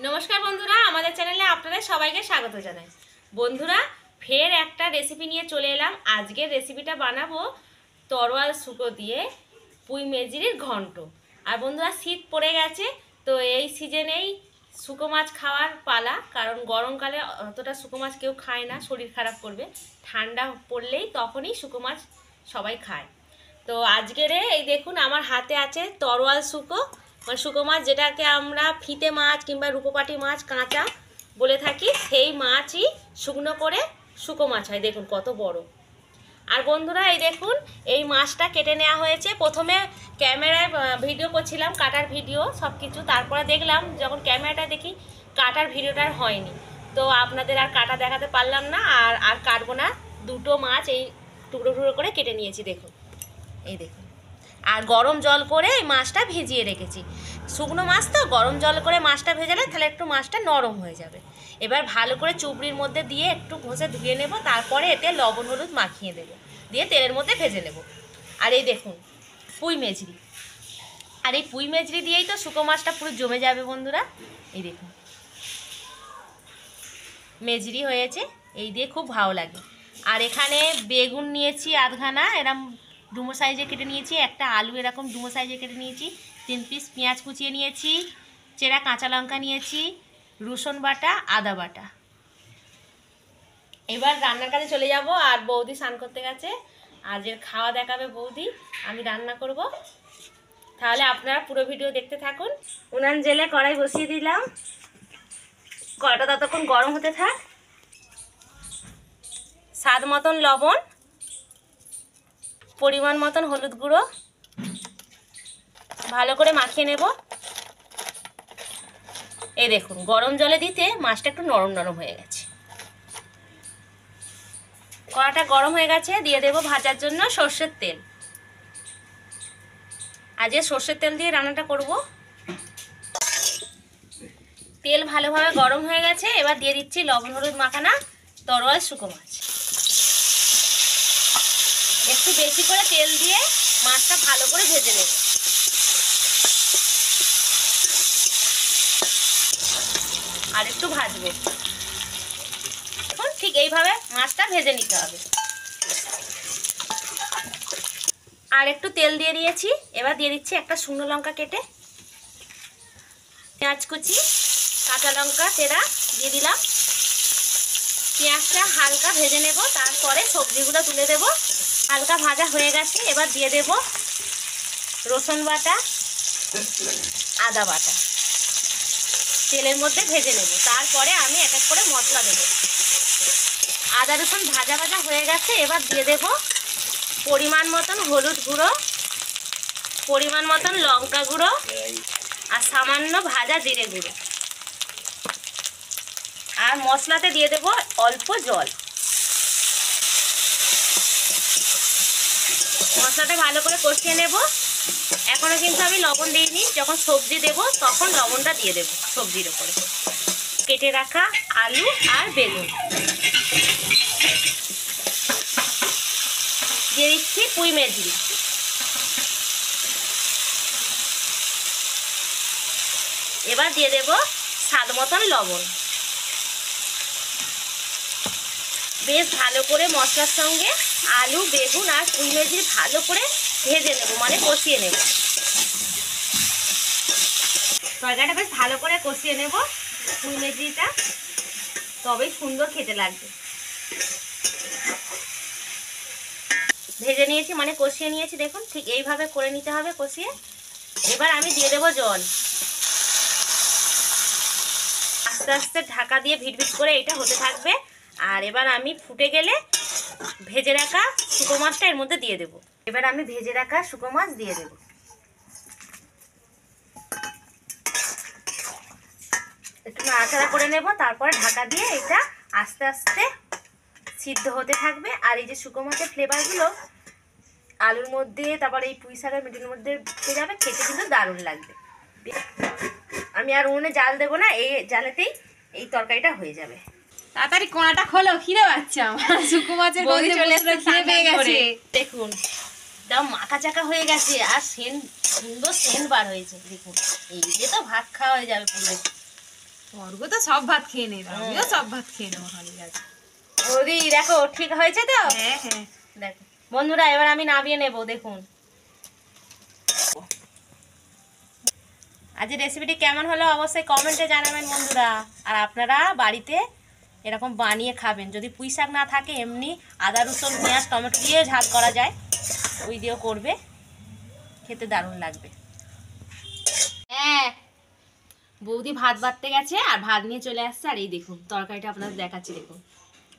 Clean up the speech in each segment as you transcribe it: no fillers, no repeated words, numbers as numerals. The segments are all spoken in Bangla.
নমস্কার বন্ধুরা, আমাদের চ্যানেলে আপনাদের সবাইকে স্বাগত জানাই। বন্ধুরা, ফের একটা রেসিপি নিয়ে চলে এলাম। আজকের রেসিপিটা বানাবো তরোয়াল শুকো দিয়ে পুঁই মেজরির ঘন্ট। আর বন্ধুরা, শীত পড়ে গেছে, তো এই সিজনেই শুকো মাছ খাওয়ার পালা। কারণ গরমকালে অতটা শুকো মাছ কেউ খায় না, শরীর খারাপ করবে। ঠান্ডা পড়লেই তখনই শুকো মাছ সবাই খায়। তো আজকের এই দেখুন, আমার হাতে আছে তরোয়াল শুকো, মানে শুকো মাছ, যেটাকে আমরা ফিতে মাছ কিংবা রূপোপাটি মাছ কাঁচা বলে থাকি। সেই মাছই শুকনো করে শুকো মাছ হয়। দেখুন কত বড়। আর বন্ধুরা, এই দেখুন, এই মাছটা কেটে নেওয়া হয়েছে। প্রথমে ক্যামেরায় ভিডিও করছিলাম, কাটার ভিডিও সব কিছু। তারপরে দেখলাম, যখন ক্যামেরাটা দেখি কাটার ভিডিওটা হয়নি, তো আপনাদের আর কাটা দেখাতে পারলাম না। আর কাটবো না। দুটো মাছ এই টুকরো টুকরো করে কেটে নিয়েছি। দেখুন, এই দেখুন। আর গরম জল করে এই মাছটা ভিজিয়ে রেখেছি। শুকনো মাছ তো, গরম জল করে মাছটা ভেজালে তাহলে একটু মাছটা নরম হয়ে যাবে। এবার ভালো করে চুবড়ির মধ্যে দিয়ে একটু ঘষে ধুয়ে নেব। তারপরে এতে লবণ হলুদ মাখিয়ে দেবো, দিয়ে তেলের মধ্যে ভেজে নেব। আর এই দেখুন পুঁই মেজরি, আর এই পুঁই মেজরি দিয়েই তো শুকো মাছটা পুরো জমে যাবে বন্ধুরা। এই দেখুন মেজরি হয়েছে, এই দিয়ে খুব ভালো লাগে। আর এখানে বেগুন নিয়েছি আধখানা, এরকম ডুমো সাইজে কেটে নিয়েছি। একটা আলু এরকম ডুমো সাইজে কেটে নিয়েছি। 3 পিস পেঁয়াজ কুচিয়ে নিয়েছি। চেরা কাঁচা লঙ্কা নিয়েছি। রসুন বাটা, আদা বাটা। এবার রান্নার কাজে চলে যাব। আর বৌদি স্নান করতে গেছে, আজের খাওয়া দেখাবে বৌদি, আমি রান্না করব। তাহলে আপনারা পুরো ভিডিও দেখতে থাকুন। উনান জেলে কড়াই বসিয়ে দিলাম, কড়াইটা ততক্ষণ গরম হতে থাক। স্বাদ মতন লবণ, পরিমাণ মতন হলুদ গুঁড়ো ভালো করে মাখিয়ে নেব। এই দেখুন, গরম জলে দিতে মাছটা একটু নরম নরম হয়ে গেছে। কড়াটা গরম হয়ে গেছে, দিয়ে দেব ভাজার জন্য সর্ষের তেল। আজকে সর্ষের তেল দিয়ে রান্নাটা করব। তেল ভালোভাবে গরম হয়ে গেছে, এবার দিয়ে দিচ্ছি লবণ হলুদ মাখানা তরোয়াল শুকো মাছ। একটু বেশি করে তেল দিয়ে মাছটা ভালো করে ভেজে নেব। আর একটু ভাজবো। এখন ঠিক এইভাবে মাছটা ভেজে নিতে হবে। আর একটু তেল দিয়ে দিয়েছি। এবার দিয়ে দিচ্ছি একটা শুকনো লঙ্কা কেটে, পেঁয়াজ কুচি, কাঁচা লঙ্কা চেরা দিয়ে দিলাম। পেঁয়াজটা হালকা ভেজে নেব, তারপরে সবজিগুলো তুলে দেব। হালকা ভাজা হয়ে গেছে, এবার দিয়ে দেব রসুন বাটা, আদা বাটা। তেলের মধ্যে ভেজে নেব, তারপরে আমি এক এক করে মশলা দেব। আদা রসুন ভাজা ভাজা হয়ে গেছে, এবার দিয়ে দেব পরিমাণ মতন হলুদ গুঁড়ো, পরিমাণ মতন লঙ্কা গুঁড়ো, আর সামান্য ভাজা জিরে গুঁড়ো। আর মশলাতে দিয়ে দেব অল্প জল। মশলাটা ভালো করে কষিয়ে নেব। এখনো কিন্তু আমি লবণ দিইনি, যখন সবজি দেব তখন লবণটা দিয়ে দেব সবজির উপরে। কেটে রাখা আলু আর বেগুন দিয়ে দিচ্ছি, পুঁই মেজরি। এবার দিয়ে দেব স্বাদ মতন লবণ। বেশ ভালো করে মশলার সঙ্গে আলু বেগুন আর পুঁই মেজরি ভালো করে ভেজে নেব, মানে কষিয়ে নেব। তরকারিটা বেশ ভালো করে কষিয়ে নেব পুঁই মেজরিটা, তবেই সুন্দর খেতে লাগবে। ভেজে নিয়েছি, মানে কষিয়ে নিয়েছি। দেখুন ঠিক এইভাবে করে নিতে হবে কষিয়ে। এবার আমি দিয়ে দেব জল। আস্তে আস্তে ঢাকা দিয়ে ভিড় করে এটা হতে থাকবে। আর এবার আমি ফুটে গেলে ভেজে রাখা শুকো মাছটা এর মধ্যে দিয়ে দেব। এবার আমি ভেজে রাখা শুকো মাছ দিয়ে দেব। একটু নাড়াচাড়া করে নেব, তারপরে ঢাকা দিয়ে এটা আস্তে আস্তে সিদ্ধ হতে থাকবে। আর এই যে শুকো মাছের ফ্লেভারগুলো আলুর মধ্যে, তারপরে এই পুঁই শাকের মিটির মধ্যে ঢুকে যাবে, খেতে কিন্তু দারুণ লাগবে। আমি আর উনুনে জাল দেবো না, এই জালেতেই এই তরকারিটা হয়ে যাবে। তাড়াতাড়ি কোনাটা খোলো, খিদে পাচ্ছে আমার। শুকো মাছের গন্ধে চলে এসে খিদে পেয়ে গেছে। দেখুন দাও মাখা চাকা হয়ে গেছে, আর সুন্দর সেন্ট বার হয়েছে। দেখুন এই যে তো ভাত খাওয়া হয়ে যাবে পুরো। অর্ঘ তো সব ভাত খেয়ে নেবে, আমিও সব ভাত খেয়ে নেবো খালি আজ। বৌদি দেখো ঠিক হয়েছে তো? হ্যাঁ হ্যাঁ। দেখো বন্ধুরা, এবার আমি নামিয়ে নেব। দেখুন আজ রেসিপিটি কেমন হলো অবশ্যই কমেন্টে জানাবেন বন্ধুরা। আর আপনারা বাড়িতে এরকম বানিয়ে খাবেন। যদি পুঁই শাক না থাকে এমনি আদা রসুন পেঁয়াজ টমেটো দিয়ে ঝাল করা যায়, ওই দিয়েও করবে, খেতে দারুণ লাগবে। হ্যাঁ, বৌদি ভাত বাড়তে গেছে আর ভাত নিয়ে চলে আসছে। আর এই দেখুন তরকারিটা আপনাদের দেখাচ্ছি, দেখুন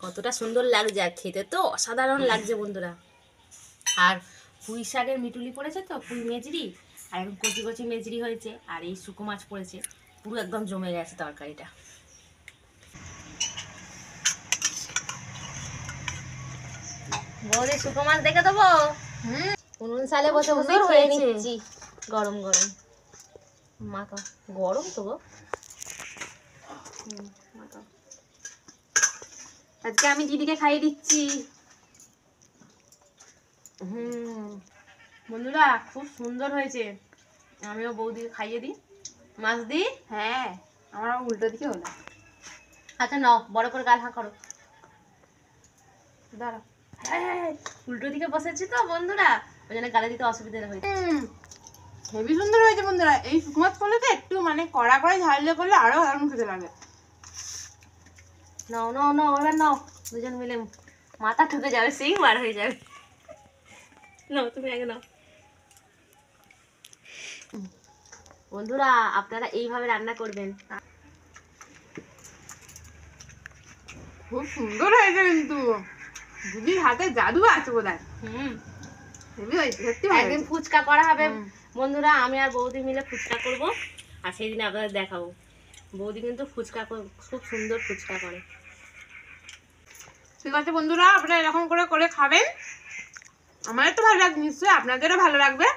কতটা সুন্দর লাগছে। আর খেতে তো অসাধারণ লাগছে বন্ধুরা। আর পুঁই শাকের মিটুলি পড়েছে তো, পুঁই মেজরি, আর এখন কচি কচি মেজরি হয়েছে, আর এই শুকো মাছ পড়েছে, পুরো একদম জমে গেছে তরকারিটা। বৌদি শুকো মাছ দেখে দেবো? উনুন সালে বসে বসে খেয়ে নিচ্ছি গরম গরম। মাখা গরম তো গো। মাখা। আজকে আমি দিদিকে খাইয়ে দিচ্ছি। বন্ধুরা খুব সুন্দর হয়েছে। আমিও বৌদিকে খাইয়ে দিই। মাছ দিই? হ্যাঁ, আমার উল্টো দিকে হলো। আচ্ছা নাও, বড় করে গাল হাঁ করো। দাঁড়াও। হ্যাঁ, উল্টো দিকে বসেছি তো বন্ধুরা, ওই জন্য গালে দিতে অসুবিধা হয়েছে। হেবি সুন্দর হয়েছে বন্ধুরা। এই শুকনো মাছ করলে তো একটু মানে কড়া করে ঝাল দিয়ে করলে আরো দারুণ খেতে লাগে। নাও নাও নাও, এবার নাও, দুজন মিলে মাথা ঠুকে যাবে, সিং বার হয়ে যাবে। নাও তুমি আগে নাও। বন্ধুরা আপনারা এইভাবে রান্না করবেন। খুব সুন্দর হয়েছে কিন্তু দিদির হাতে জাদু আছে বোধহয়। হেবি হয়েছে, সত্যি ভালো একদিন হয়েছে। ফুচকা করা হবে বন্ধুরা, আমি আর বৌদি মিলে ফুচকা করব, আর সেই দিন আপনাদের দেখাবো। বৌদি কিন্তু ফুচকা খুব সুন্দর ফুচকা করে। ঠিক আছে বন্ধুরা, আপনারা এরকম করে করে খাবেন। আমাদের তো ভালো লাগবে, নিশ্চয়ই আপনাদেরও ভালো লাগবে।